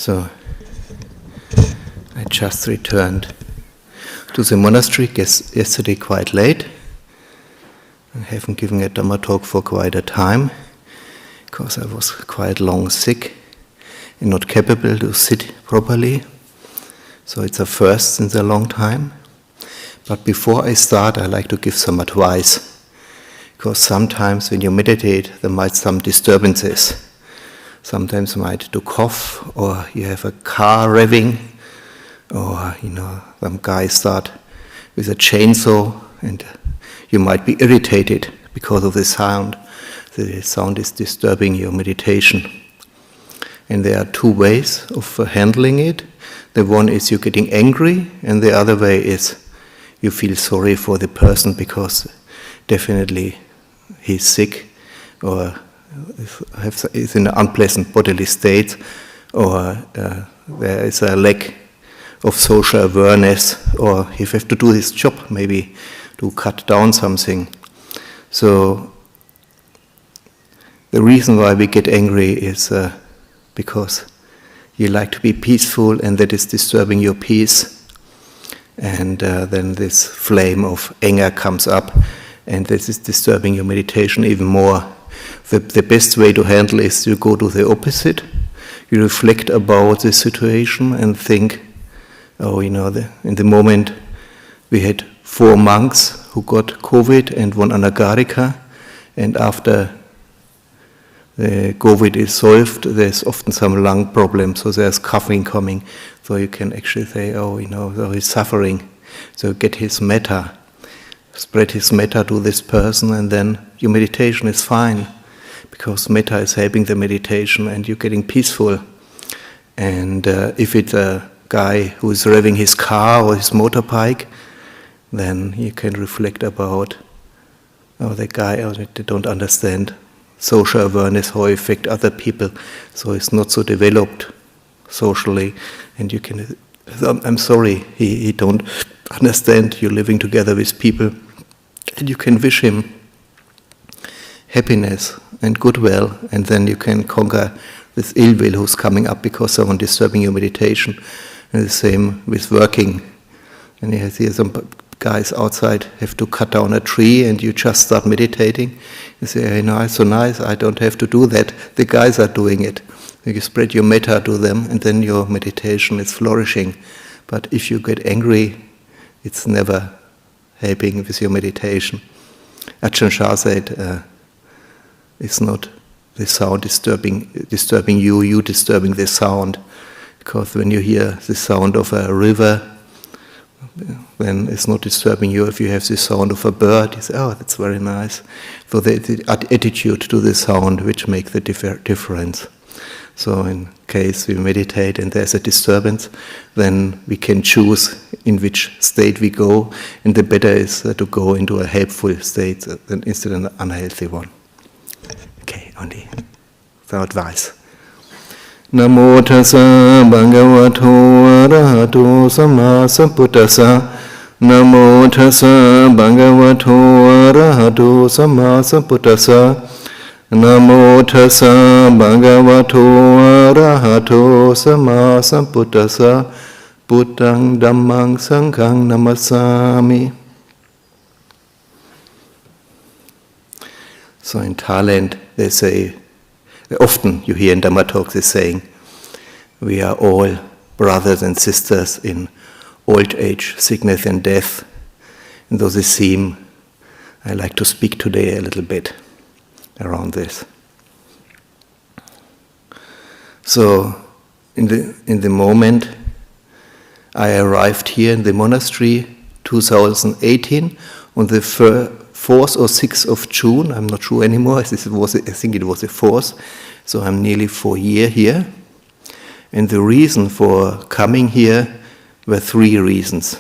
So I just returned to the monastery yesterday quite late. I haven't given a Dhamma talk for quite a time because I was quite long sick and not capable to sit properly. So it's a first since a long time. But before I start, I like to give some advice, because sometimes when you meditate, there might be some disturbances. Sometimes you might do cough, or you have a car revving, or some guy start with a chainsaw, and you might be irritated because of the sound. The sound is disturbing your meditation. And there are two ways of handling it. The one is you're getting angry, and the other way is you feel sorry for the person because definitely he's sick or is in an unpleasant bodily state, or there is a lack of social awareness, or he has to do his job, maybe to cut down something. So the reason why we get angry is because you like to be peaceful, and that is disturbing your peace. And then this flame of anger comes up, and this is disturbing your meditation even more. The best way to handle is you go to the opposite. You reflect about the situation and think, in the moment we had 4 monks who got COVID and 1 anagarika, and after the COVID is solved, there's often some lung problems, so there's coughing coming. So you can actually say, so he's suffering. So get his metta, spread his metta to this person, and then your meditation is fine, because metta is helping the meditation and you're getting peaceful. And if it's a guy who is revving his car or his motorbike, then you can reflect about, that guy, they don't understand social awareness, how it affect other people, so it's not so developed socially, and you can, I'm sorry, he don't understand, you're living together with people, and you can wish him happiness and goodwill, and then you can conquer this ill will who's coming up because someone disturbing your meditation. And the same with working. And you see some guys outside have to cut down a tree, and you just start meditating. You say, it's so nice, I don't have to do that. The guys are doing it. You spread your metta to them, and then your meditation is flourishing. But if you get angry, it's never helping with your meditation. Ajahn Chah said, it's not the sound disturbing you disturbing the sound. Because when you hear the sound of a river, then it's not disturbing you. If you have the sound of a bird, you say, that's very nice. So the attitude to the sound which makes the difference. So in case we meditate and there's a disturbance, then we can choose in which state we go, and the better is to go into a helpful state than instead of an unhealthy one. Okay, only some advice. Namo tassa bhagavato arahato samma sambuddhassa. Namo tassa bhagavato arahato samma sambuddhassa. Namo tassa bhagavato arahato samma sambuddhassa. Buddhang dhammang sanghang namasami. So in Thailand they say, often you hear in Dhamma Talks they saying, we are all brothers and sisters in old age, sickness and death. And those is theme, I like to speak today a little bit around this. So in the moment I arrived here in the monastery 2018 on the 4th or 6th of June, I'm not sure anymore, I think it was the 4th, so I'm nearly 4 years here. And the reason for coming here were 3 reasons.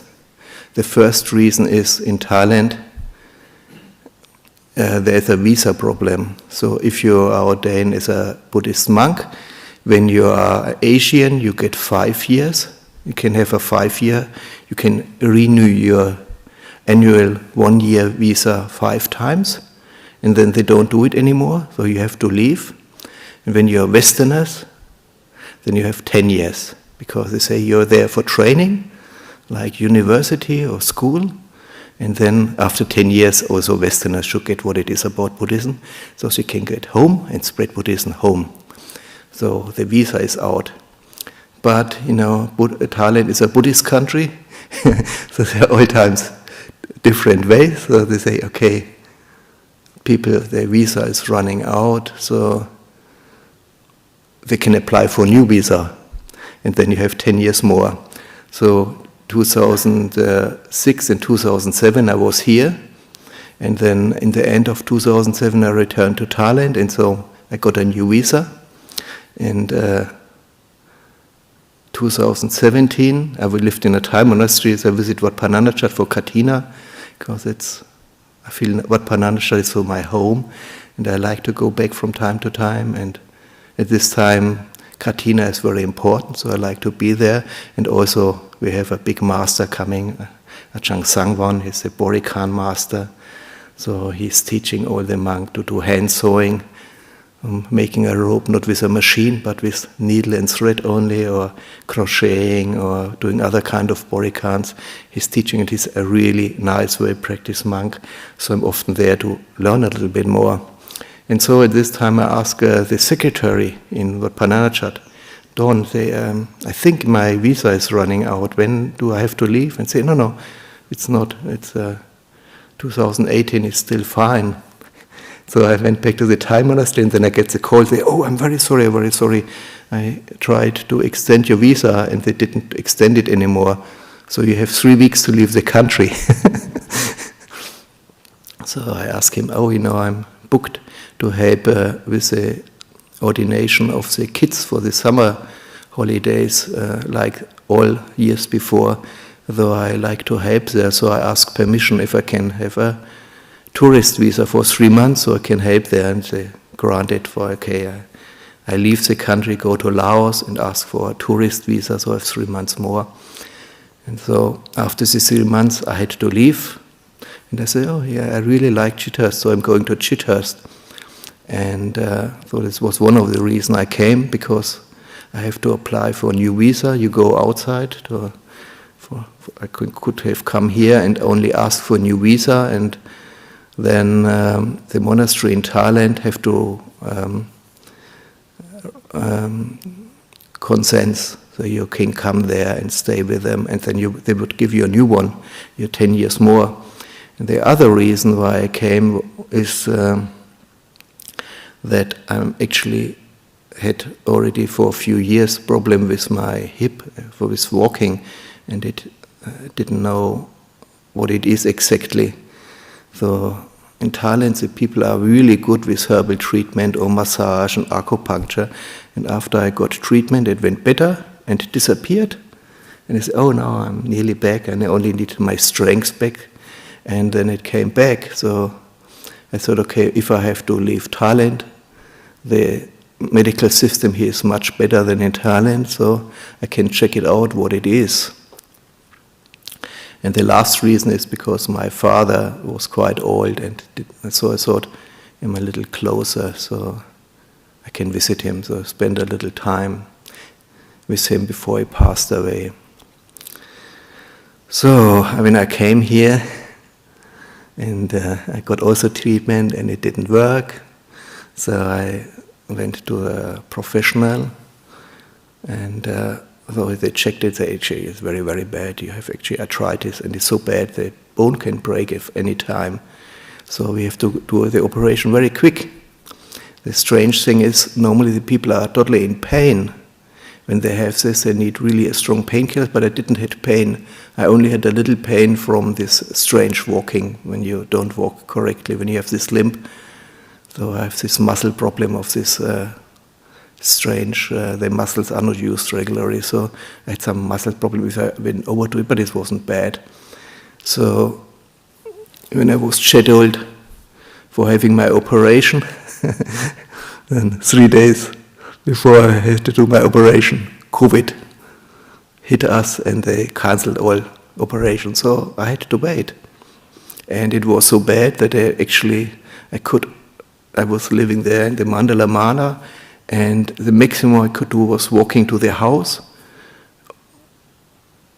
The first reason is in Thailand there's a visa problem. So if you are ordained as a Buddhist monk, when you are Asian you get 5 years. You can have a 5-year, you can renew your annual 1-year visa 5 times, and then they don't do it anymore, so you have to leave. And when you're Westerners, then you have 10 years, because they say you're there for training, like university or school, and then after 10 years also Westerners should get what it is about Buddhism, so she can get home and spread Buddhism home. So the visa is out. But, Thailand is a Buddhist country, so there are all times different ways. So they say, okay, people, their visa is running out, so they can apply for a new visa, and then you have 10 years more. So 2006 and 2007 I was here, and then in the end of 2007 I returned to Thailand, and so I got a new visa. And 2017 I lived in a Thai monastery, so I visit Wat Pananachat for Katina, because I feel Wat Pananachat is so my home, and I like to go back from time to time, and at this time Katina is very important, so I like to be there. And also we have a big master coming, Ajahn Sangwon, he's a Borikan master, so he's teaching all the monks to do hand sewing, making a rope not with a machine but with needle and thread only, or crocheting, or doing other kind of Borikans. He's teaching, and he's a really nice, well-practiced monk, so I'm often there to learn a little bit more. And so at this time I asked the secretary in Wat Pananachat, Don, I think my visa is running out, when do I have to leave? And say, no, it's not, it's 2018, it's still fine. So I went back to the Thai monastery, and then I get the call, say, oh, I'm very sorry, I tried to extend your visa and they didn't extend it anymore, so you have 3 weeks to leave the country. So I asked him, I'm booked to help with the ordination of the kids for the summer holidays, like all years before, though I like to help there, so I asked permission if I can have a tourist visa for 3 months, so I can help there, and they granted for, I leave the country, go to Laos and ask for a tourist visa, so I have 3 months more. And so after the 3 months I had to leave, and I said, I really like Chithurst, so I'm going to Chithurst. And so this was one of the reasons I came, because I have to apply for a new visa. You go outside. I could have come here and only ask for a new visa, and then the monastery in Thailand have to consent, so you can come there and stay with them, and then they would give you a new one. You're 10 years more. And the other reason why I came is that I actually had already for a few years problem with my hip, with walking, and it didn't know what it is exactly. So in Thailand the people are really good with herbal treatment or massage and acupuncture, and after I got treatment it went better and it disappeared, and I said, now I'm nearly back and I only need my strength back, and then it came back. So I thought, if I have to leave Thailand, the medical system here is much better than in Thailand, so I can check it out what it is. And the last reason is because my father was quite old, and so I thought I'm a little closer, so I can visit him, so I spent a little time with him before he passed away. So I came here, and I got also treatment, and it didn't work. So I went to a professional, and though they checked it, they actually, it's very, very bad. You have actually arthritis, and it's so bad the bone can break at any time. So we have to do the operation very quick. The strange thing is, normally the people are totally in pain. When they have this, they need really a strong painkiller, but I didn't have pain. I only had a little pain from this strange walking, when you don't walk correctly, when you have this limp. So I have this muscle problem of this strange, the muscles are not used regularly, so I had some muscle problem if I went over to it, but it wasn't bad. So when I was scheduled for having my operation, then 3 days before I had to do my operation, COVID hit us and they cancelled all operations, so I had to wait. And it was so bad that I was living there in the Mandala Mana, And the maximum I could do was walking to the house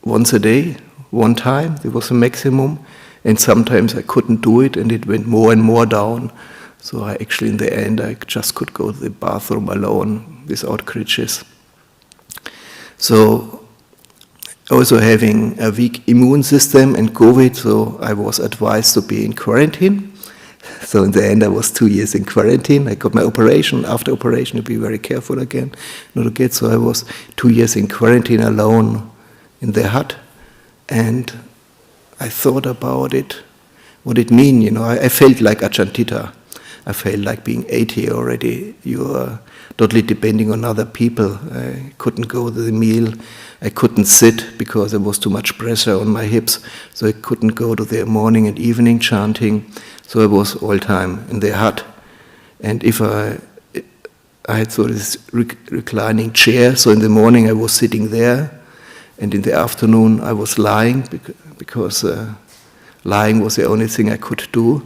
once a day, one time. It was the maximum. And sometimes I couldn't do it, and it went more and more down. So I actually, in the end, I just could go to the bathroom alone without crutches. So, also having a weak immune system and COVID, so I was advised to be in quarantine. So in the end, I was 2 years in quarantine. I got my operation. After operation, to be very careful again, not to get. So I was 2 years in quarantine alone in the hut, and I thought about it, what it mean. I felt like Ajahn. I felt like being 80 already. You are totally depending on other people. I couldn't go to the meal. I couldn't sit because there was too much pressure on my hips. So I couldn't go to the morning and evening chanting. So I was all time in the hut. And if I had sort of this reclining chair, so in the morning I was sitting there, and in the afternoon I was lying, because lying was the only thing I could do.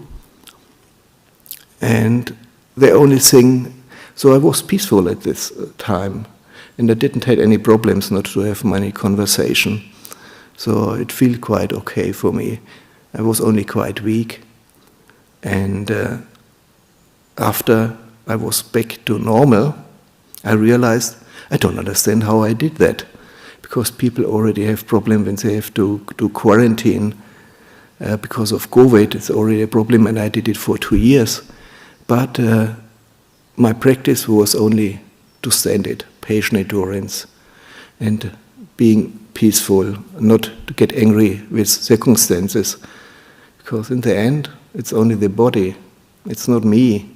And the only thing, so I was peaceful at this time, and I didn't have any problems not to have many conversation. So it felt quite okay for me. I was only quite weak. And after I was back to normal, I realized I don't understand how I did that. Because people already have problem when they have to do quarantine because of COVID. It's already a problem, and I did it for 2 years. But my practice was only to stand it, patient endurance, and being peaceful, not to get angry with circumstances. Because in the end, it's only the body, it's not me.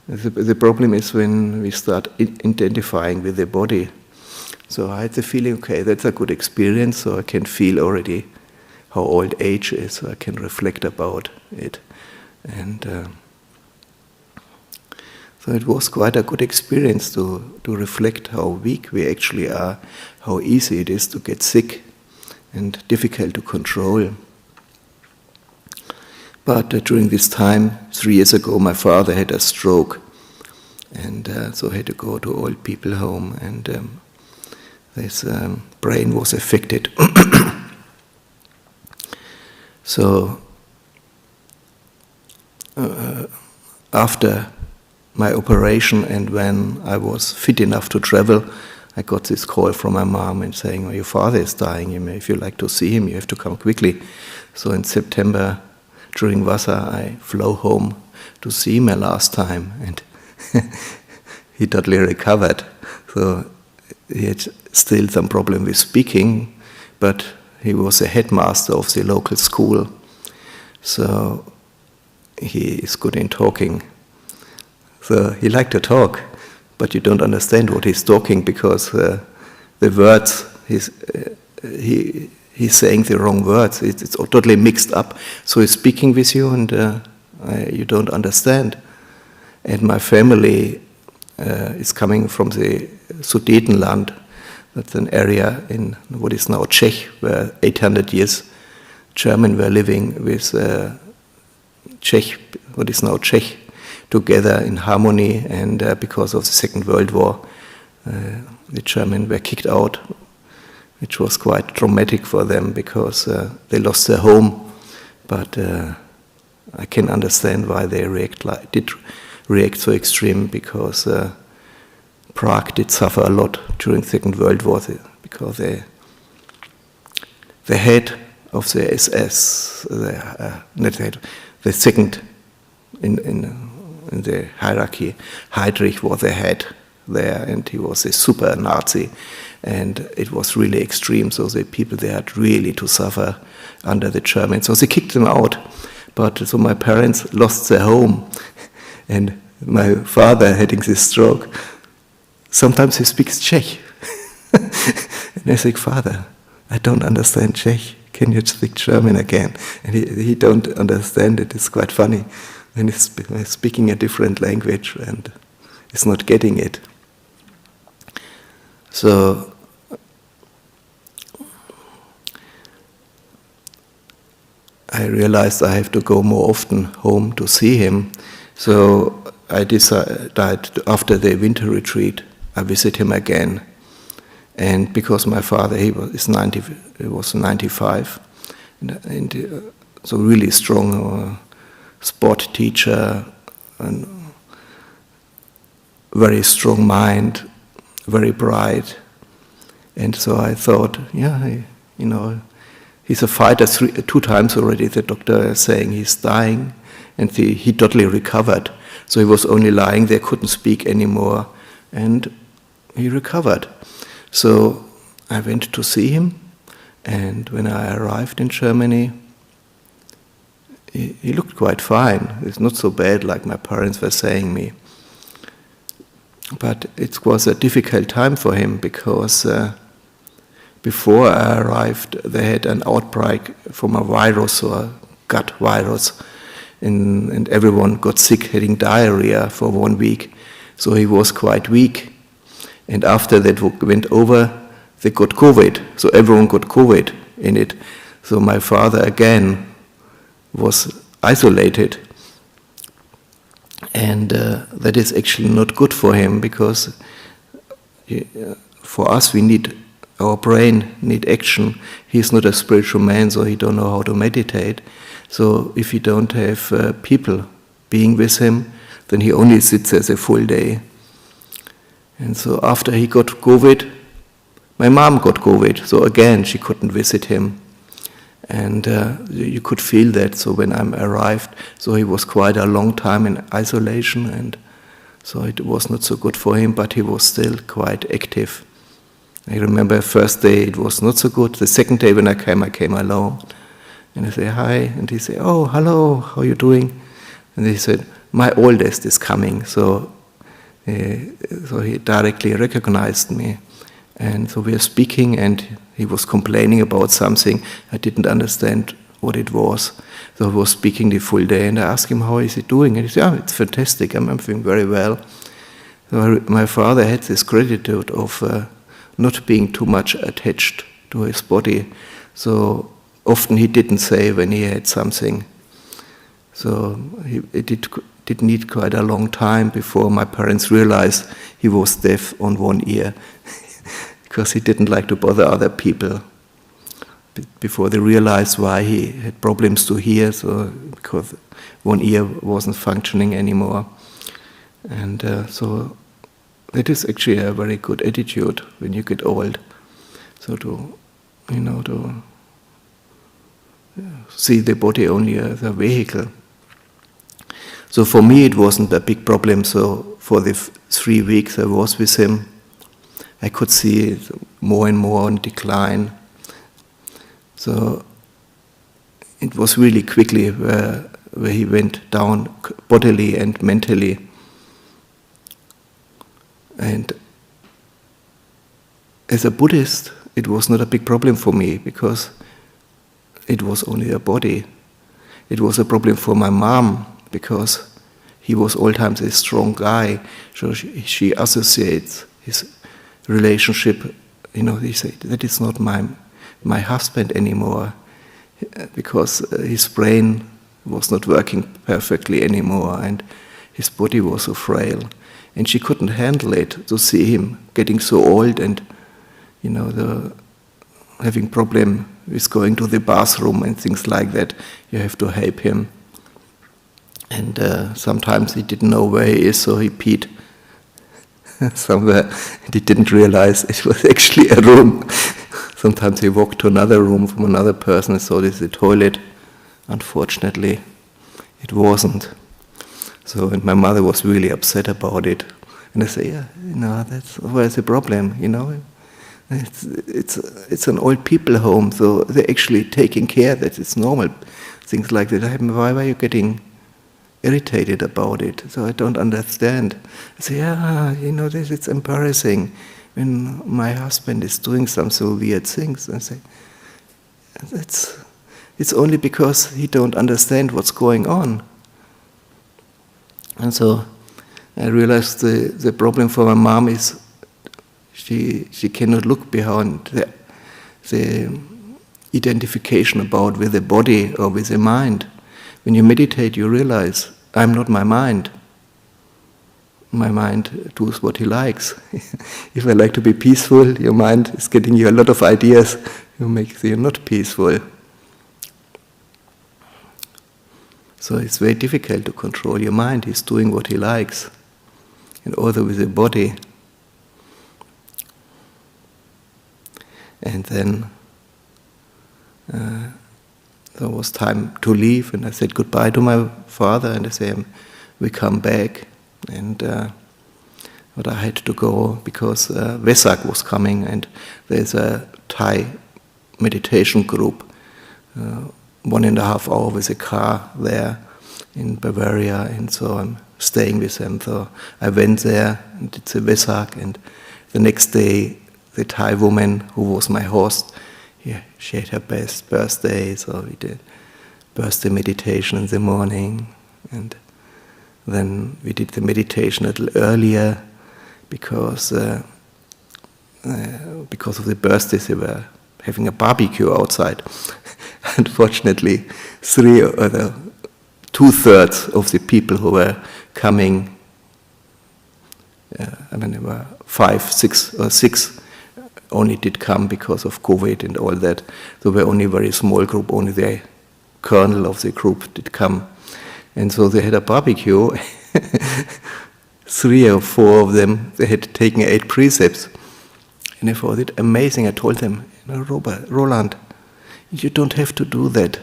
The problem is when we start identifying with the body. So I had the feeling, okay, that's a good experience, so I can feel already how old age is, so I can reflect about it. And so it was quite a good experience to reflect how weak we actually are, how easy it is to get sick and difficult to control. But during this time, 3 years ago, my father had a stroke, and so I had to go to old people home, and his brain was affected. So after my operation, and when I was fit enough to travel, I got this call from my mom and saying, "Your father is dying. If you like to see him, you have to come quickly." So in September, during Vasa, I flew home to see him last time, and he totally recovered. So he had still some problem with speaking, but he was a headmaster of the local school, so he is good in talking. So he liked to talk, but you don't understand what he's talking, because the words, he's saying the wrong words. It's totally mixed up. So he's speaking with you, and you don't understand. And my family is coming from the Sudetenland. That's an area in what is now Czech, where 800 years German were living with Czech, what is now Czech, together in harmony. And because of the Second World War, the Germans were kicked out, which was quite traumatic for them, because they lost their home. But I can understand why they did react so extreme, because Prague did suffer a lot during the Second World War, because the head of the SS, the second in the hierarchy, Heydrich, was the head there, and he was a super Nazi, and it was really extreme. So the people there had really to suffer under the Germans. So they kicked them out. But so my parents lost their home, and my father having this stroke. Sometimes he speaks Czech. And I say, "Father, I don't understand Czech. Can you speak German again?" And he don't understand it. It's quite funny. And he's speaking a different language and is not getting it. So I realized I have to go more often home to see him. So I decided after the winter retreat, I visit him again. And because my father, he was 95, and so really strong sport teacher, and very strong mind, very bright. And so I thought, he's a fighter 2 times already. The doctor is saying he's dying, and he totally recovered. So he was only lying there, couldn't speak anymore, and he recovered. So I went to see him, and when I arrived in Germany, he looked quite fine. It's not so bad like my parents were saying me. But it was a difficult time for him because before I arrived, they had an outbreak from a virus or gut virus, and everyone got sick, having diarrhea for 1 week. So he was quite weak. And after that went over, they got COVID. So everyone got COVID in it. So my father again was isolated. And that is actually not good for him, because for us our brain need action. He's not a spiritual man, so he don't know how to meditate. So if he don't have people being with him, then he only sits there a full day. And so after he got COVID, my mom got COVID. So again, she couldn't visit him. And you could feel that. So when I arrived, so he was quite a long time in isolation, and so it was not so good for him, but he was still quite active. I remember first day it was not so good. The second day when I came alone. And I say, hi. And he said, oh, hello, how are you doing? And he said, my oldest is coming. So he directly recognized me. And so we were speaking, and he was complaining about something. I didn't understand what it was. So he was speaking the full day, and I asked him, how is he doing? And he said, it's fantastic, I'm feeling very well. So my father had this gratitude of not being too much attached to his body. So often he didn't say when he had something. So it did need quite a long time before my parents realized he was deaf on one ear, because he didn't like to bother other people. Before they realized why he had problems to hear, so because one ear wasn't functioning anymore. And so that is actually a very good attitude when you get old. So to see the body only as a vehicle. So for me it wasn't a big problem. So for the 3 weeks I was with him, I could see it more and more on decline. So it was really quickly where he went down bodily and mentally. And as a Buddhist, it was not a big problem for me, because it was only a body. It was a problem for my mom, because he was all times a strong guy. So she associates his relationship, he said, that is not my husband anymore, because his brain was not working perfectly anymore, and his body was so frail. And she couldn't handle it, to see him getting so old and, having problem with going to the bathroom and things like that. You have to help him. And sometimes he didn't know where he is, so he peed somewhere, and he didn't realize it was actually a room. Sometimes he walked to another room from another person and saw this the toilet. Unfortunately, it wasn't. So, and my mother was really upset about it. And I say, that's where's the problem, It's an old people home, so they're actually taking care that it's normal. Things like that happen. Why are you getting irritated about it? So I don't understand. I say, this, it's embarrassing when my husband is doing some so weird things. I say, it's only because he don't understand what's going on. And so I realized the problem for my mom is she cannot look beyond the identification about with the body or with the mind. When you meditate, you realize, I'm not my mind. my mind does what he likes. If I like to be peaceful, your mind is getting you a lot of ideas who make you not peaceful. So it's very difficult to control your mind. He's doing what he likes. And also with the body. And then there was time to leave, and I said goodbye to my father, and I said, we come back. And but I had to go because Vesak was coming, and there's a Thai meditation group, 1.5 hours with a car there in Bavaria, and so I'm staying with them. So I went there and did the Vesak, and the next day the Thai woman who was my host, she had her best birthday, so we did birthday meditation in the morning, and then we did the meditation a little earlier because of the birthdays. They were having a barbecue outside. Unfortunately, 2/3 of the people who were coming, there were 5, 6, or 6, only did come because of COVID and all that. There were only a very small group, only the colonel of the group did come. And so they had a barbecue. 3 or 4 of them, they had taken 8 precepts. And I found it amazing. I told them, Roland, you don't have to do that.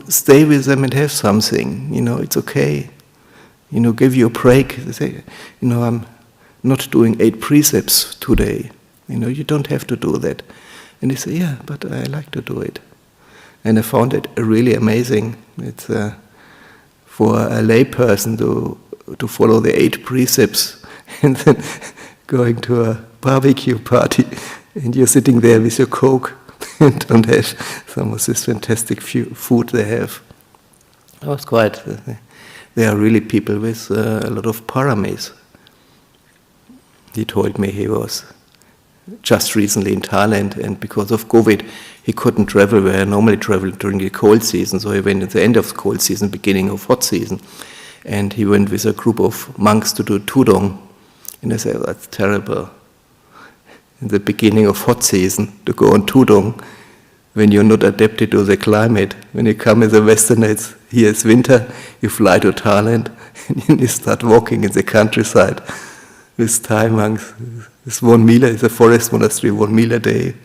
Stay with them and have something. It's okay. Give you a break. They say, I'm not doing 8 precepts today. You don't have to do that. And they say, yeah, but I like to do it. And I found it really amazing. It's for a lay person to follow the 8 precepts and then going to a barbecue party and you're sitting there with your Coke and don't have some of this fantastic food they have. I was quite... They are really people with a lot of paramis. He told me he was just recently in Thailand, and because of COVID, he couldn't travel where he normally traveled during the cold season, so he went at the end of the cold season, beginning of hot season, and he went with a group of monks to do tudong, and I said, that's terrible. In the beginning of hot season, to go on tudong, when you're not adapted to the climate, when you come as a Westerner, here it's winter, you fly to Thailand, and you start walking in the countryside with Thai monks. It's 1 meal, it's a forest monastery, 1 meal a day.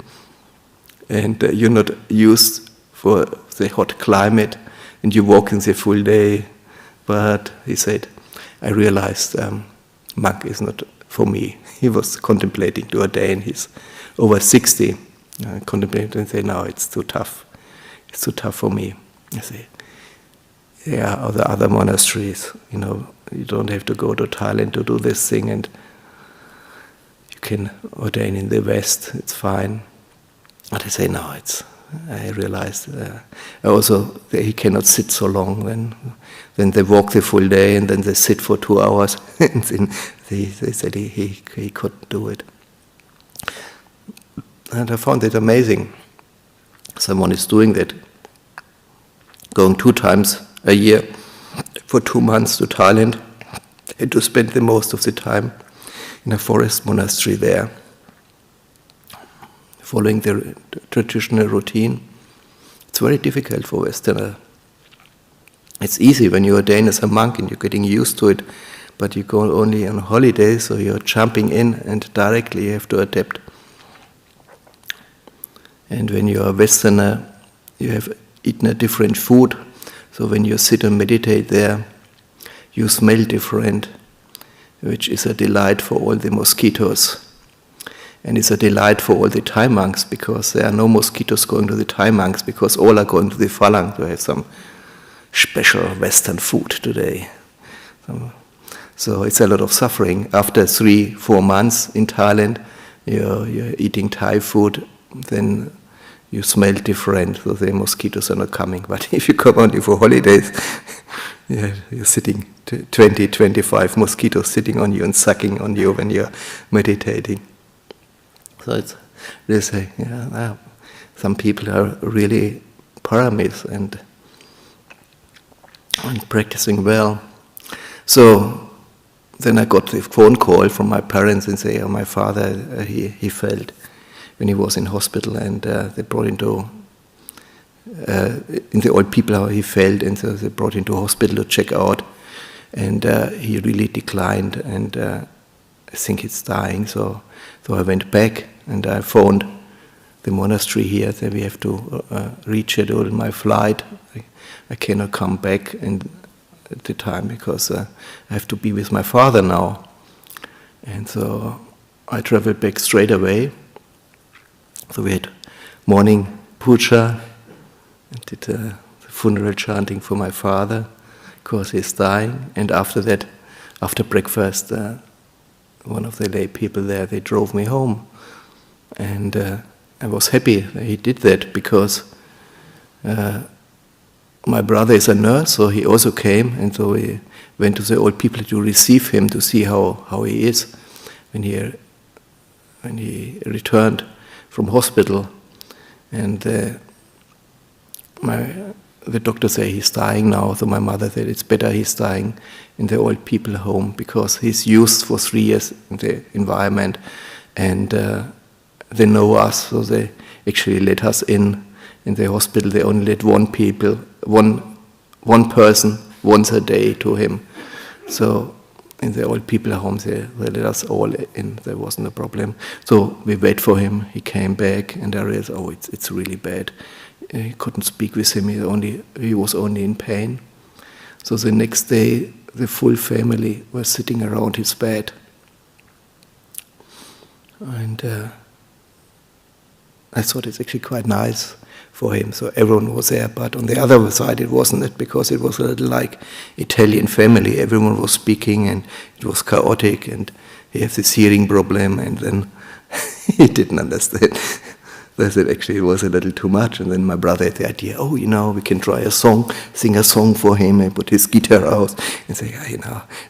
And you're not used for the hot climate, and you walk in the full day. But he said, I realized monk is not for me. He was contemplating to ordain. He's over 60. Contemplating and say, no, it's too tough. It's too tough for me. I say, yeah, other monasteries, you don't have to go to Thailand to do this thing, and you can ordain in the West, it's fine. But I say, no, I realized also that he cannot sit so long. Then they walk the full day, and then they sit for 2 hours, and then they said he couldn't do it. And I found it amazing. Someone is doing that, going 2 times a year for 2 months to Thailand, and to spend the most of the time in a forest monastery there, following the traditional routine. It's very difficult for Westerner. It's easy when you ordain as a monk and you're getting used to it, but you go only on holidays, so you're jumping in and directly you have to adapt. And when you're a Westerner, you have eaten a different food, so when you sit and meditate there, you smell different, which is a delight for all the mosquitoes. And it's a delight for all the Thai monks, because there are no mosquitoes going to the Thai monks, because all are going to the Phalang to have some special Western food today. So it's a lot of suffering. After 3-4 months in Thailand, you're eating Thai food, then you smell different, so the mosquitoes are not coming. But if you come only for holidays, you're sitting 20, 25 mosquitoes sitting on you and sucking on you when you're meditating. So they say, some people are really paramis and practicing well. So then I got the phone call from my parents and say, my father, he fell when he was in hospital, and they brought him to, in the old people, he fell, and so they brought him to hospital to check out, and he really declined, and I think he's dying, so I went back, and I phoned the monastery here, that we have to reschedule my flight. I cannot come back at the time because I have to be with my father now. And so I traveled back straight away. So we had morning puja, and did the funeral chanting for my father, because he's dying. And after that, after breakfast, one of the lay people there, they drove me home. And I was happy that he did that, because my brother is a nurse, so he also came, and so we went to the old people to receive him, to see how he is when he returned from hospital. And the doctor said he's dying now, so my mother said it's better he's dying in the old people home, because he's used for 3 years in the environment, and they know us, so they actually let us in the hospital. They only let one person once a day to him. So in the old people home, they let us all in. There wasn't a problem. So we wait for him. He came back, and I realized, it's really bad. He couldn't speak with him. He was only in pain. So the next day, the full family was sitting around his bed, and I thought it's actually quite nice for him. So everyone was there, but on the other side it wasn't it, because it was a little like Italian family. Everyone was speaking, and it was chaotic, and he has this hearing problem, and then he didn't understand. They said actually it was a little too much, and then my brother had the idea, we can try a song, sing a song for him, and put his guitar out, and say,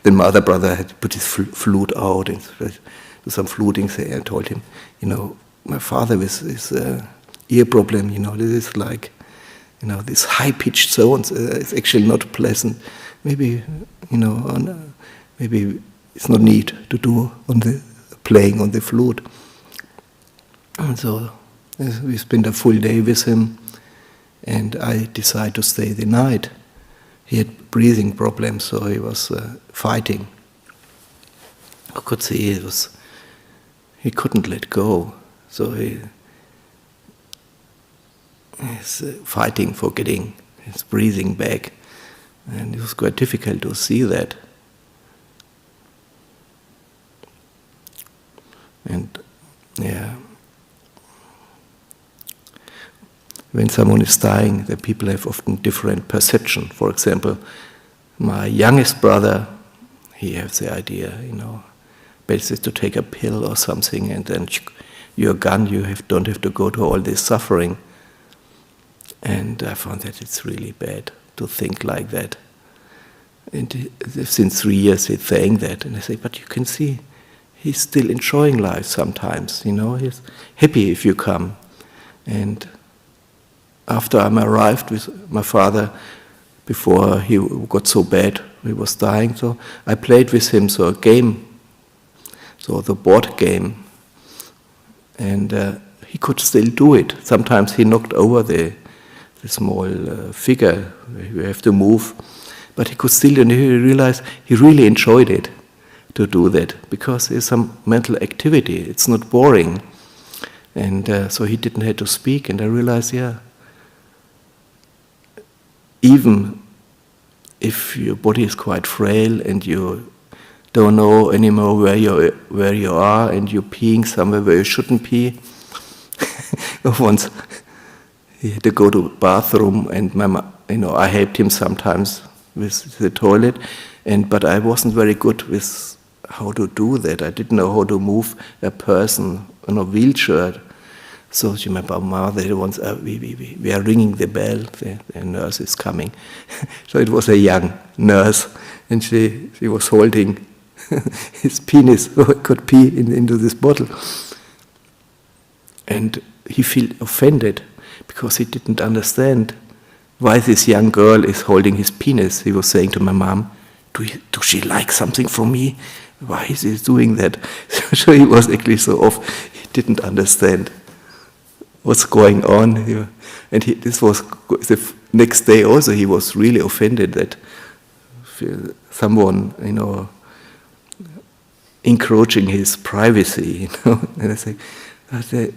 Then my other brother had put his flute out, and do some fluting, and I told him, my father with his ear problem, this is like, this high-pitched tones, it's actually not pleasant. Maybe, maybe it's not neat to do playing on the flute. And so we spent a full day with him, and I decided to stay the night. He had breathing problems, so he was fighting. I could see he couldn't let go. So he's fighting for getting his breathing back, and it was quite difficult to see that. And when someone is dying, the people have often different perception. For example, my youngest brother, he has the idea, best is to take a pill or something, and then you're gone, don't have to go to all this suffering. And I found that it's really bad to think like that. And since 3 years he's saying that, and I say, but you can see, he's still enjoying life sometimes, he's happy if you come. And after I arrived with my father, before he got so bad, he was dying, so I played with him, a game, the board game. And he could still do it. Sometimes he knocked over the small figure you have to move, but he could still, and he realized he really enjoyed it to do that, because there's some mental activity. It's not boring, and so he didn't have to speak. And I realized, even if your body is quite frail and you don't know anymore where you are, and you're peeing somewhere where you shouldn't pee. Once he had to go to the bathroom, and I helped him sometimes with the toilet, but I wasn't very good with how to do that. I didn't know how to move a person on a wheelchair. So my mother once, we are ringing the bell, the nurse is coming. So it was a young nurse, and she was holding his penis, so I could pee into this bottle. And he felt offended, because he didn't understand why this young girl is holding his penis. He was saying to my mom, does she like something from me? Why is he doing that? So he was actually so off. He didn't understand what's going on here. And this was the next day also. He was really offended that someone, encroaching his privacy. And I say,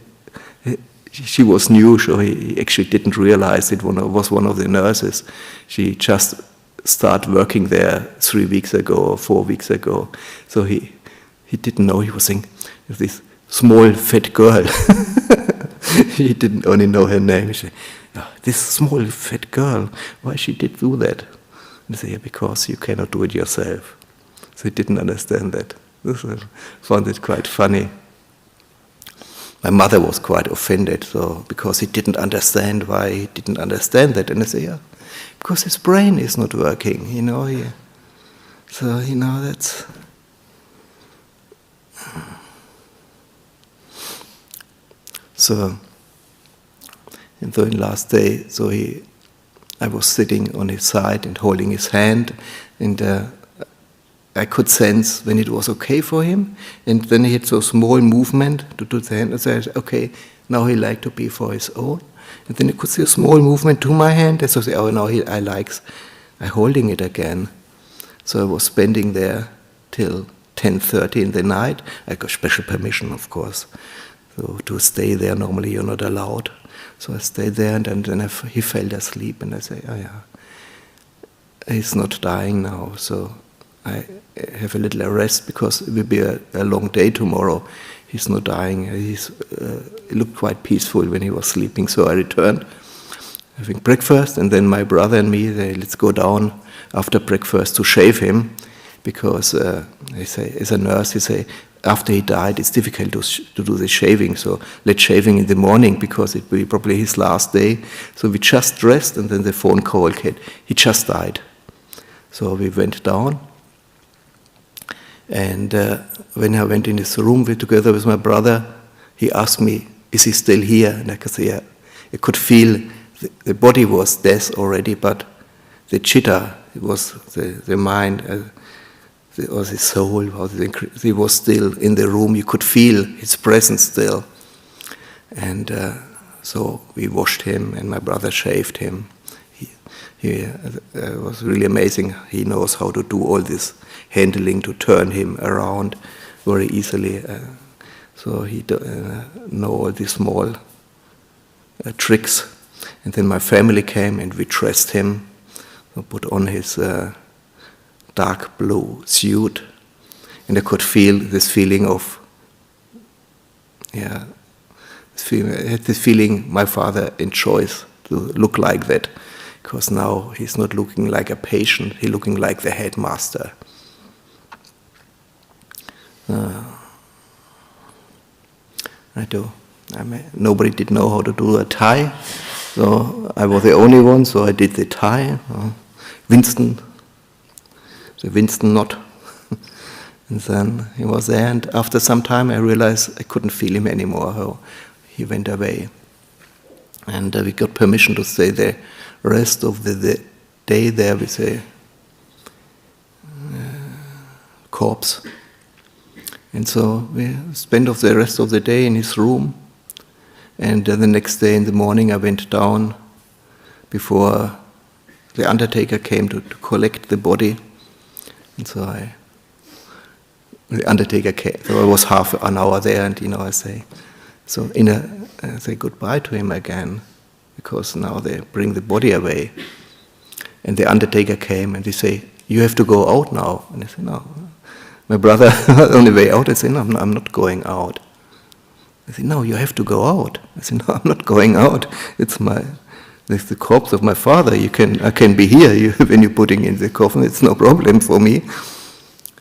she was new, so he actually didn't realize it was one of the nurses. She just started working there 3 weeks ago or 4 weeks ago. So he didn't know. He was saying, this small fat girl. He didn't only know her name. He said, this small fat girl, why she did do that? And I say, because you cannot do it yourself. So he didn't understand that. I found it quite funny. My mother was quite offended, because he didn't understand why he didn't understand that. And I say, because his brain is not working, that's... So, and so in last day, I was sitting on his side and holding his hand, and I could sense when it was okay for him, and then he had so small movement to do the hand, and I said, okay, now he liked to be for his own, and then I could see a small movement to my hand, and so I said, now I holding it again. So I was spending there till 10:30 in the night. I got special permission, of course. So to stay there, normally you're not allowed. So I stayed there, and then he fell asleep, and I say, he's not dying now, so I have a little rest, because it will be a long day tomorrow. He's not dying. He looked quite peaceful when he was sleeping, so I returned, having breakfast, and then my brother and me, let's go down after breakfast to shave him, because they say, as a nurse, he say, after he died, it's difficult to do the shaving, so let's shaving in the morning, because it will be probably his last day. So we just dressed, and then the phone call came. He just died. So we went down, and when I went in his room together with my brother, he asked me, is he still here? And I could say, yeah. I could feel the body was dead already, but the chitta, it was the mind, or the soul, he was still in the room. You could feel his presence still. And so we washed him, and my brother shaved him. It was really amazing. He knows how to do all this handling to turn him around very easily. So he know all these small tricks. And then my family came, and we dressed him, put on his dark blue suit, and I could feel this feeling of, I had this feeling my father enjoys to look like that, because now he's not looking like a patient, he's looking like the headmaster. Nobody did know how to do a tie, so I was the only one, so I did the tie. The Winston knot. And then he was there, and after some time I realized I couldn't feel him anymore. So he went away. And we got permission to stay the rest of the day there with a corpse. And so we spent the rest of the day in his room. And the next day in the morning I went down before the undertaker came to collect the body. And so the undertaker came, so I was half an hour there, and I say goodbye to him again, because now they bring the body away. And the undertaker came, and they say, you have to go out now. And I say, no. My brother, on the way out, I say, no, I'm not going out. I say, no, you have to go out. I say, no, I'm not going out. It's the corpse of my father. I can be here. When you're putting in the coffin, it's no problem for me.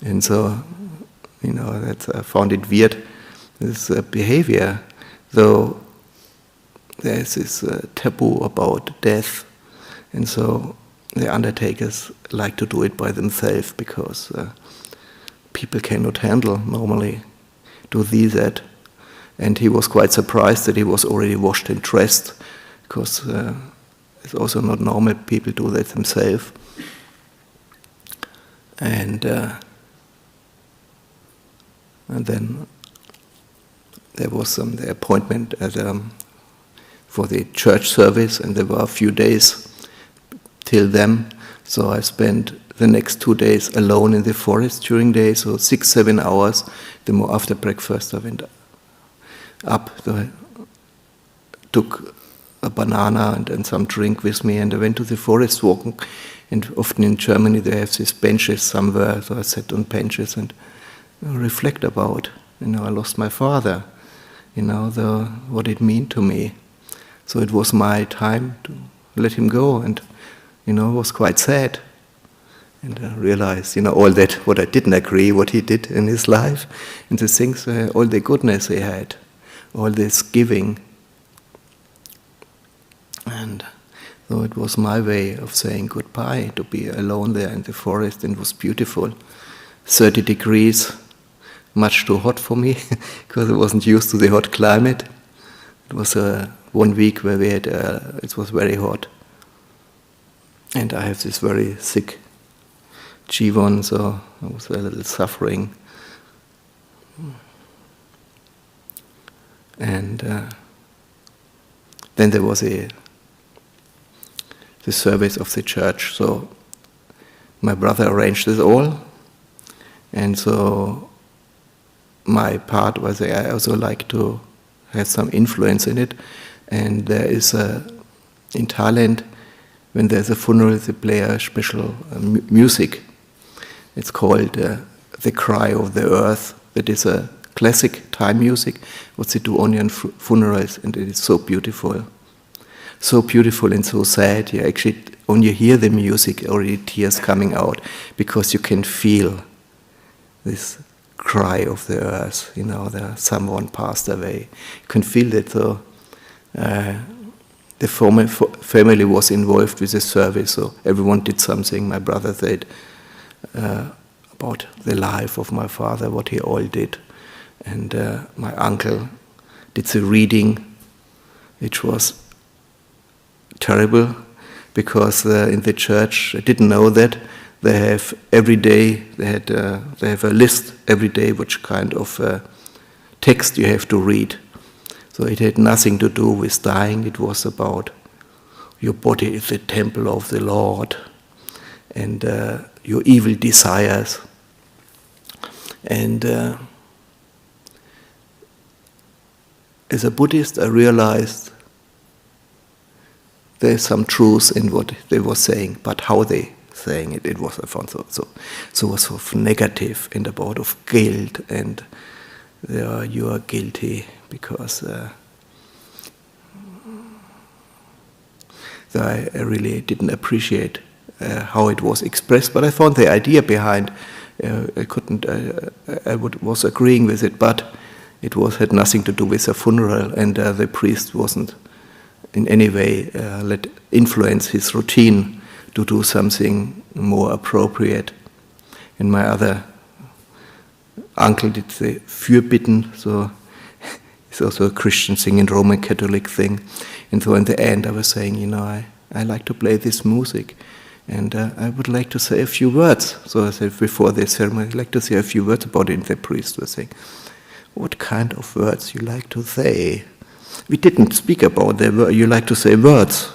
And so, I found it weird, this behavior. Though there's this taboo about death, and so the undertakers like to do it by themselves, because people cannot handle normally do that. And he was quite surprised that he was already washed and dressed, because it's also not normal people do that themselves. And then there was the appointment for the church service, and there were a few days till then. So I spent the next 2 days alone in the forest during the day, so 6-7 hours. After breakfast I went up, so I took a banana and some drink with me, and I went to the forest walking. And often in Germany they have these benches somewhere, so I sat on benches and reflect about, I lost my father, what it meant to me. So it was my time to let him go, and it was quite sad. And I realized, all that, what I didn't agree, what he did in his life, and the things, all the goodness he had, all this giving. And so it was my way of saying goodbye, to be alone there in the forest, and it was beautiful. 30 degrees, much too hot for me, because I wasn't used to the hot climate. It was 1 week where we had, it was very hot. And I have this very sick Jivan, so I was a little suffering. And then there was the service of the church, so my brother arranged this all, and so my part was I also like to have some influence in it. And there is in Thailand, when there's a funeral, they play a special music. It's called The Cry of the Earth. That is a classic Thai music, what they do only on funerals, and it is so beautiful. So beautiful and so sad. You actually, when you hear the music, already tears coming out, because you can feel this cry of the earth, that someone passed away. You can feel that. So the family was involved with the service, so everyone did something. My brother said about the life of my father, what he all did. And my uncle did the reading, which was terrible, because in the church, I didn't know that, they have every day, they have a list every day which kind of text you have to read. So it had nothing to do with dying, it was about your body is the temple of the Lord, and your evil desires. And as a Buddhist, I realized there's some truth in what they were saying, but how they saying it was I found so sort of negative, and about of guilt, and you are guilty because I really didn't appreciate how it was expressed, but I found the idea behind. I was agreeing with it, but it had nothing to do with a funeral, and the priest wasn't in any way let influence his routine to do something more appropriate. And my other uncle did the Fürbitten, so it's also a Christian thing and Roman Catholic thing. And so in the end I was saying, I like to play this music, and I would like to say a few words. So I said before the ceremony, I'd like to say a few words about it. And the priest was saying, what kind of words you like to say? We didn't speak about the word, you like to say words.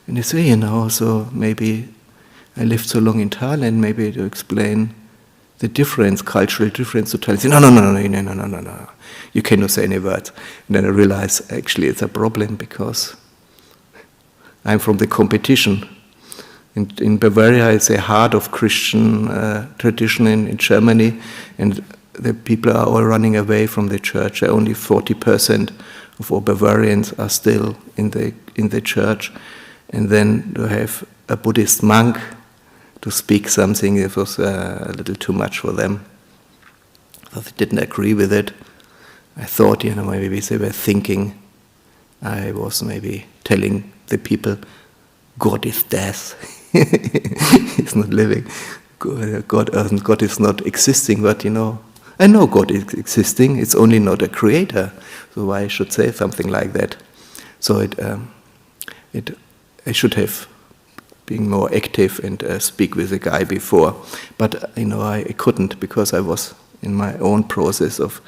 And you say, so maybe I lived so long in Thailand, maybe to explain the difference, cultural difference to Thailand. No, you cannot say any words. And then I realized actually it's a problem, because I'm from the competition. In Bavaria, it's the heart of Christian tradition in Germany, and the people are all running away from the church. Only 40% of all Bavarians are still in the church. And then to have a Buddhist monk to speak something, it was a little too much for them. So they didn't agree with it. I thought, maybe they were thinking I was maybe telling the people, God is death. He's not living. God is not existing, but I know God is existing, it's only not a creator. So why I should say something like that? So I should have being more active and speak with the guy before. But I couldn't because I was in my own process of.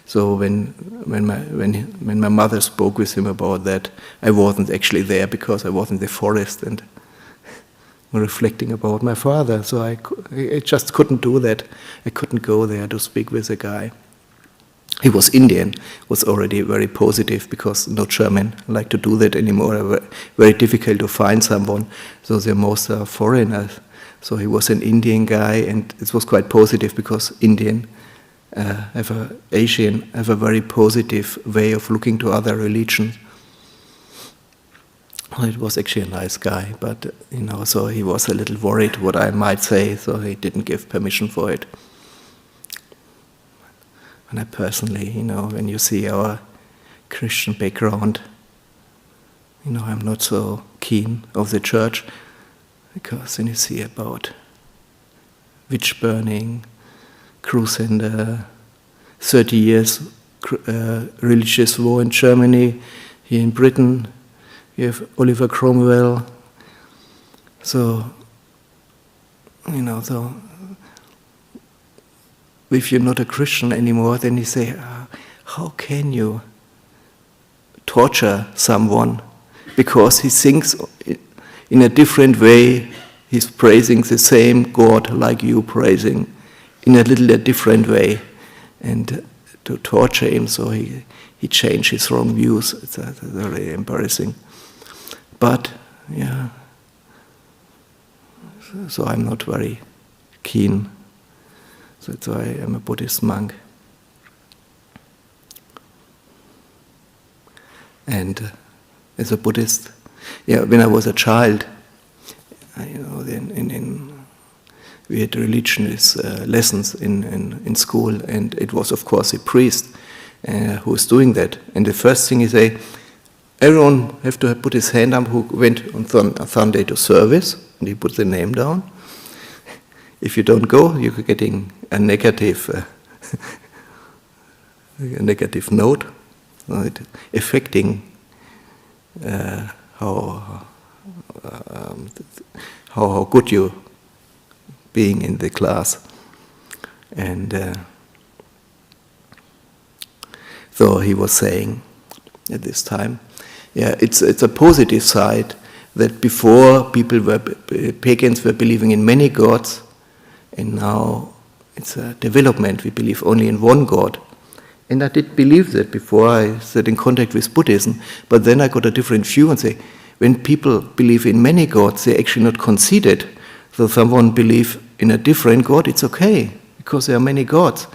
So when my mother spoke with him about that, I wasn't actually there because I was in the forest and reflecting about my father. So I just couldn't do that. I couldn't go there to speak with a guy. He was Indian, was already very positive because no German like to do that anymore. Very difficult to find someone. So the most are foreigners. So he was an Indian guy, and it was quite positive because Asian have a very positive way of looking to other religions. It was actually a nice guy, but so he was a little worried what I might say, so he didn't give permission for it. And I personally, when you see our Christian background, I'm not so keen of the church, because then you see about witch burning, crusade, 30 years religious war in Germany, here in Britain, you have Oliver Cromwell. So, so if you're not a Christian anymore, then you say, how can you torture someone because he thinks in a different way, he's praising the same God like you praising, in a different way, and to torture him so he changed his wrong views. It's very embarrassing. But, yeah, so I'm not very keen. So that's why I'm a Buddhist monk. And as a Buddhist, when I was a child, we had religionist lessons in school, and it was, of course, a priest who was doing that. And the first thing he say, everyone have to put his hand up who went on Sunday to service, and he put the name down. If you don't go, you're getting a negative note, affecting how good you being in the class. And so he was saying at this time, it's a positive side that before pagans were believing in many gods, and now it's a development, we believe only in one God. And I did believe that before I sat in contact with Buddhism, but then I got a different view and say, when people believe in many gods, they're actually not conceited. So someone believes in a different God, it's okay, because there are many gods.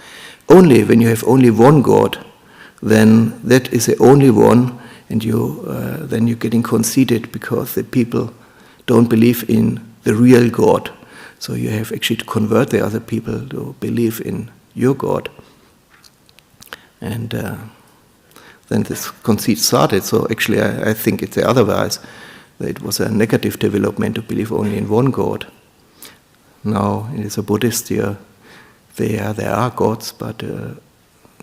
Only when you have only one God, then that is the only one, and then you're getting conceited because the people don't believe in the real God. So you have actually to convert the other people to believe in your God. And then this conceit started. So actually I think it's the otherwise. It was a negative development to believe only in one God. Now, as a Buddhist, there are gods, but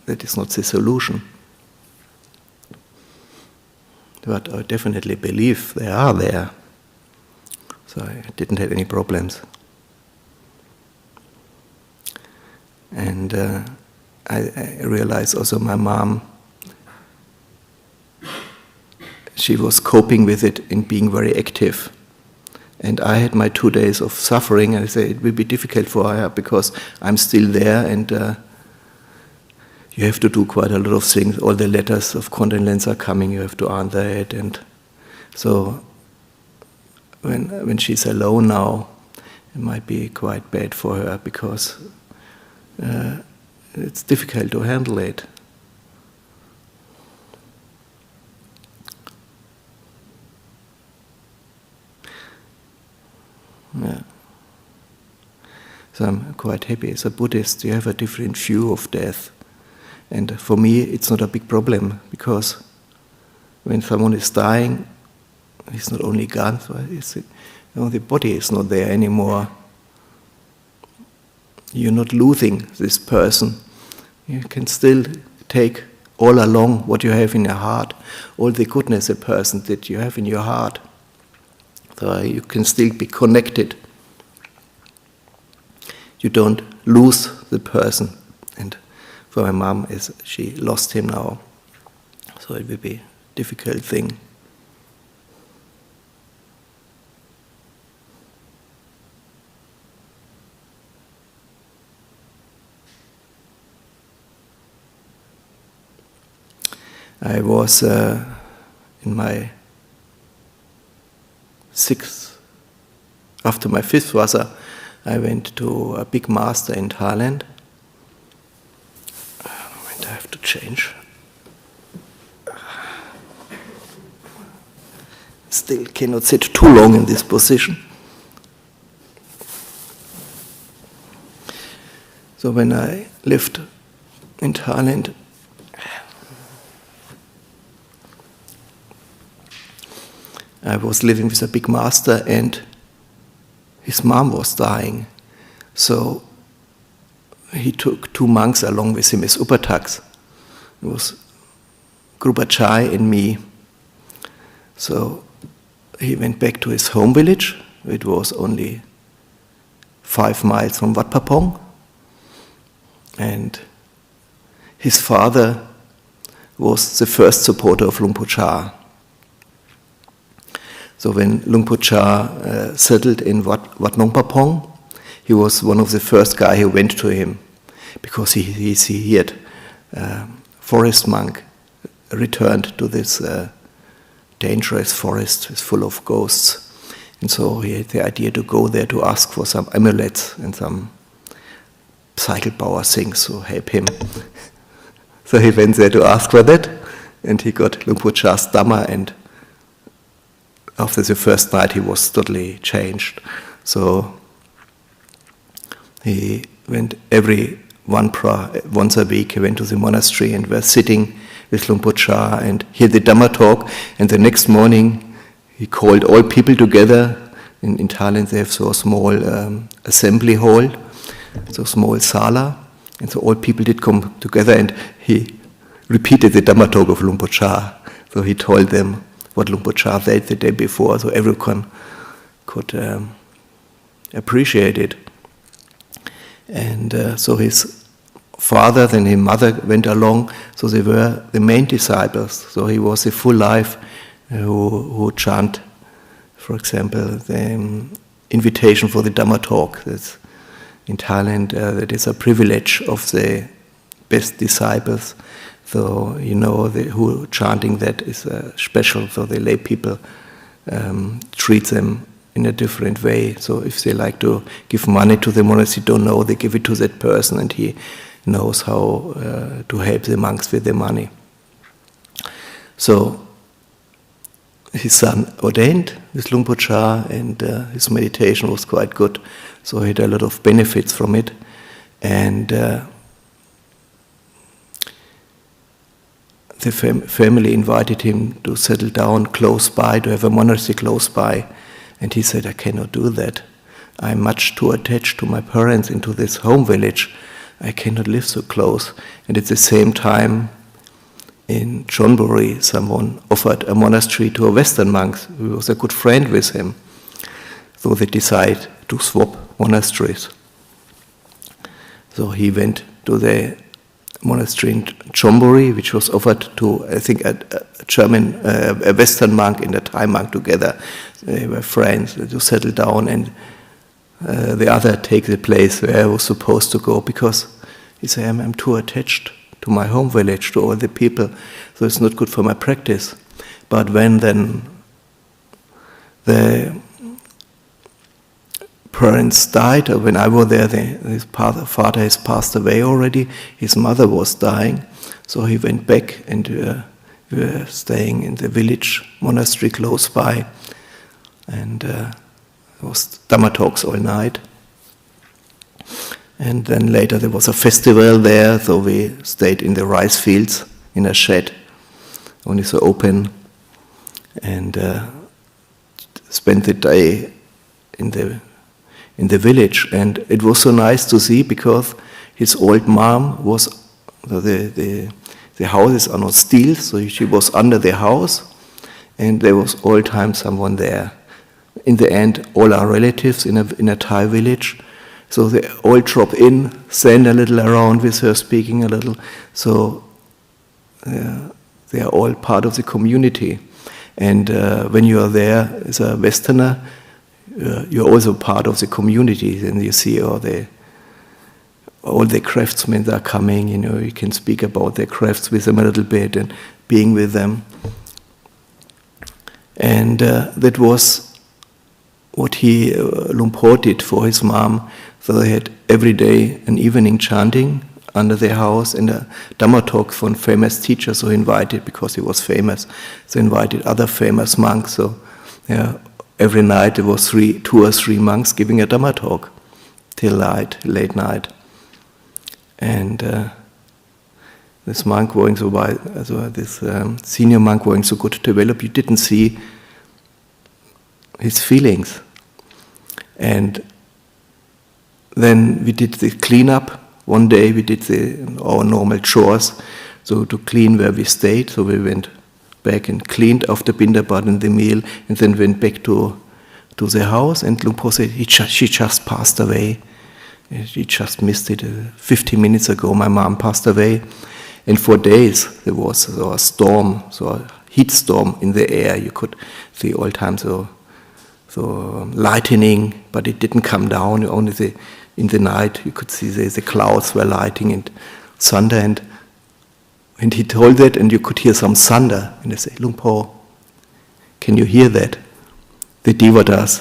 that is not the solution. But I definitely believe they are there. So I didn't have any problems. And I realized also my mom, she was coping with it in being very active. And I had my 2 days of suffering, and I said it will be difficult for her because I'm still there, and you have to do quite a lot of things. All the letters of condolence are coming, you have to answer it. And so when she's alone now, it might be quite bad for her because it's difficult to handle it. Yeah. So I'm quite happy. As a Buddhist, you have a different view of death. And for me, it's not a big problem, because when someone is dying, he's not only gone, so the body is not there anymore. You're not losing this person. You can still take all along what you have in your heart, all the goodness a person that you have in your heart. So you can still be connected. You don't lose the person. And for my mom, she lost him now. So it will be a difficult thing. I was in my after my fifth Vasa, I went to a big master in Thailand. And I have to change. Still cannot sit too long in this position. So when I lived in Thailand, I was living with a big master and his mom was dying. So he took 2 monks along with him as upataks. It was Grubachai and me. So he went back to his home village. It was only 5 miles from Wat Papong. And his father was the first supporter of Luang Por Chah. So when Luang Por Chah settled in Wat Nong Papong, he was one of the first guys who went to him, because he had forest monk returned to this dangerous forest, it's full of ghosts. And so he had the idea to go there to ask for some amulets and some Cyclebauer things to help him. So he went there to ask for that, and he got Luang Por Chah's Dhamma, and after the first night he was totally changed. So he went once a week, he went to the monastery and was sitting with Luang Por Chah and hear the Dhamma talk, and the next morning he called all people together. In Thailand they have so a small assembly hall, so small sala, and so all people did come together, and he repeated the Dhamma talk of Luang Por Chah. So he told them what Luang Por Chah said the day before, so everyone could appreciate it. And so his father, then his mother went along, so they were the main disciples. So he was a full life who chant, for example, the invitation for the Dhamma talk. That's in Thailand, that is a privilege of the best disciples. So who chanting that is special. So the lay people treat them in a different way. So if they like to give money to the monastery, don't know, they give it to that person, and he knows how to help the monks with the money. So his son ordained with Luang Por Chah, and his meditation was quite good. So he had a lot of benefits from it, and the family invited him to settle down close by, to have a monastery close by. And he said, I cannot do that. I'm much too attached to my parents and to this home village. I cannot live so close. And at the same time, in Chonburi, someone offered a monastery to a Western monk who was a good friend with him. So they decided to swap monasteries. So he went to the monastery in Chonburi, which was offered to, I think, a Western monk and a Thai monk together. They were friends to settle down, and the other take the place where I was supposed to go, because he said, I'm too attached to my home village, to all the people, so it's not good for my practice. But when then the parents died, or when I was there, his father has passed away already, his mother was dying, so he went back, and we were staying in the village monastery close by, and it was Dhamma Talks all night. And then later there was a festival there, so we stayed in the rice fields in a shed, only so open, and spent the day in the village. And it was so nice to see, because his old mom was, the houses are not steel, so she was under the house, and there was all time someone there. in the end, all are relatives in a Thai village. So they all drop in, stand a little around with her, speaking a little. So they are all part of the community. And when you are there as a Westerner, you're also part of the community. And you see all the craftsmen that are coming. You can speak about their crafts with them a little bit and being with them. And that was what Luang Por did for his mom. So they had every day an evening chanting under their house, and a Dhamma Talks from famous teachers who invited, because he was famous, so invited other famous monks. So every night there was 2 or 3 monks giving a Dhamma Talk till late night. And this monk going so wide, this senior monk going so good to develop, you didn't see his feelings. And then we did the cleanup. One day we did our normal chores, so to clean where we stayed. So we went back and cleaned after Bindabat and the meal, and then went back to the house. And Luang Por said, she just passed away. She just missed it 15 minutes ago. My mom passed away. And for days there was a storm, so a heat storm in the air. You could see all time so lightning, but it didn't come down. Only in the night you could see the clouds were lighting and thunder. And he told that, and you could hear some thunder. And they say, Luang Por, can you hear that? The devatas,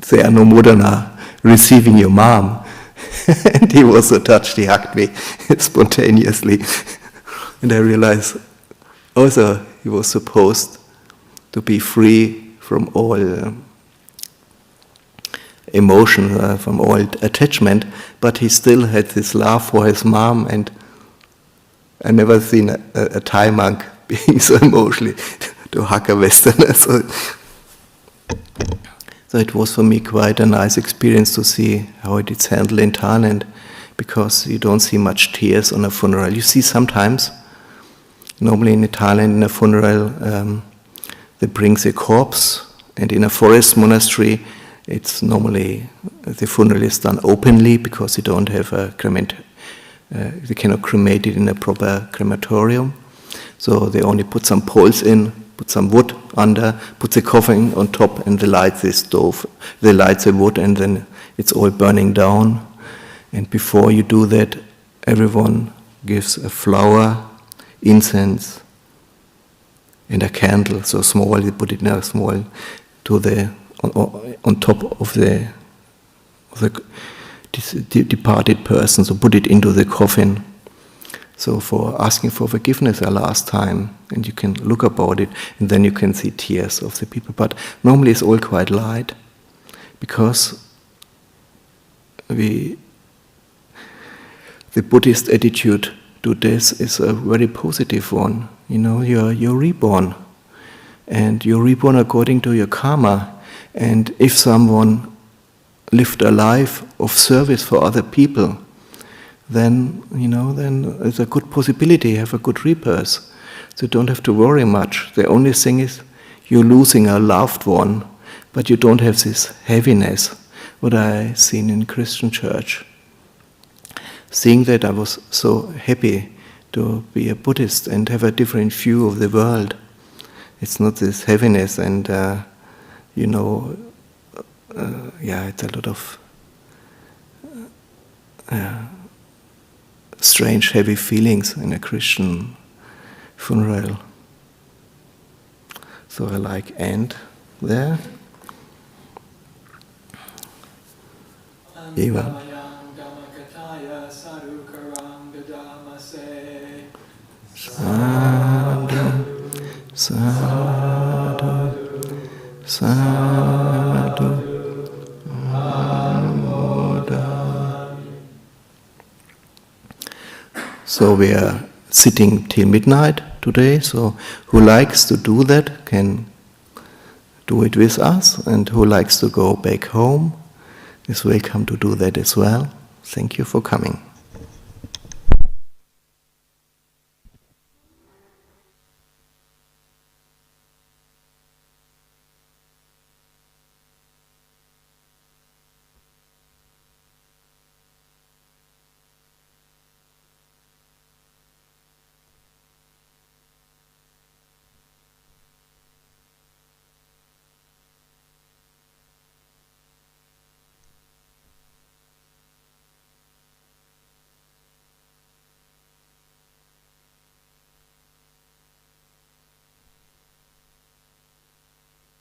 they are no more than receiving your mom. And he was so touched, he hugged me spontaneously. And I realized also he was supposed to be free from all emotion, from all attachment, but he still had this love for his mom. And I never seen a Thai monk being so emotionally to hug a Westerner. So it was for me quite a nice experience to see how it is handled in Thailand, because you don't see much tears on a funeral. You see sometimes, normally in Thailand, in a funeral, they bring the corpse, and in a forest monastery, it's normally, the funeral is done openly, because they don't have a they cannot cremate it in a proper crematorium. So they only put some poles in, put some wood under, put the coffin on top, and they light the stove. They light the wood, and then it's all burning down. And before you do that, everyone gives a flower, incense, and a candle. So small, they put it now small on top of the departed person. So put it into the coffin. So for asking for forgiveness a last time, and you can look about it, and then you can see tears of the people. But normally it's all quite light, because the Buddhist attitude to death is a very positive one. You're reborn, and you're reborn according to your karma. And if someone lived a life of service for other people, then it's a good possibility, you have a good rebirth. So you don't have to worry much. The only thing is you're losing a loved one, but you don't have this heaviness, what I seen in Christian church. Seeing that, I was so happy to be a Buddhist and have a different view of the world. It's not this heaviness and, it's a lot of strange, heavy feelings in a Christian funeral. So I end there. Eva. Sadhu, sadhu, sadhu. So we are sitting till midnight today, so who likes to do that can do it with us, and who likes to go back home is welcome to do that as well. Thank you for coming.